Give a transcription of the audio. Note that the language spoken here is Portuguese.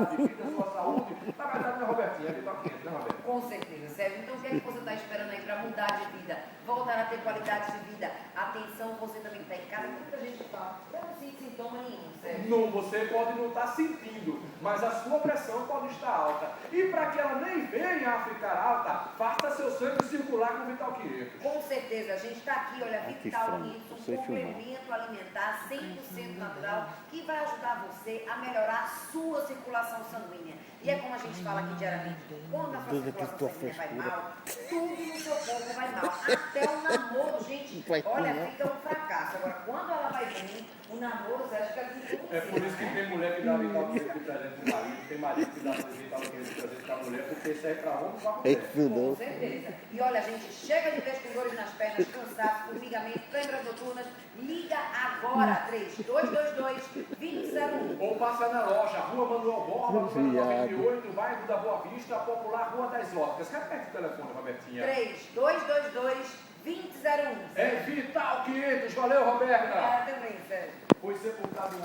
qualidade de vida, sua saúde. Na verdade, né, Robertinha? É Vital 500, né, Roberto? Com certeza, Sérgio. Então, o que é que você está esperando aí para mudar de vida? Voltar a ter qualidade de vida? Atenção, você também está em casa. Muita gente fala, eu não sinto sintoma nenhum, Sérgio. Não, você pode não estar sentindo, mas a sua pressão pode estar alta. E para que ela nem venha a ficar alta, faça seu sangue circular com o Vital 500. Com certeza, a gente está aqui, olha, Vital 500, um complemento alimentar 100% natural que vai ajudar você a melhorar a sua circulação sanguínea. E é como a gente fala aqui diariamente, quando a sua circulação sanguínea vai mal, tudo no seu corpo vai mal. Até o namoro, gente, olha, fica um fracasso. Agora, quando ela vai bem, o namoro, você acha que ela fica É por isso que tem mulher que dá Vital 500 de presente pro marido, tem marido que dá Vital 500 de presente pra mulher, porque serve pra homem e pra mulher. com certeza. E olha, a gente chega de vez com dores nas pernas, cansaço, formigamento, câimbras noturnas, liga agora, 3222-2001. Ou passa na loja, Rua Manuel Borba, número 98, bairro da Boa Vista, popular Rua das Óticas. Repete o telefone, Robertinha. 3222-2001. É Vital 500, valeu, Roberta! Também, Sérgio. Foi sepultado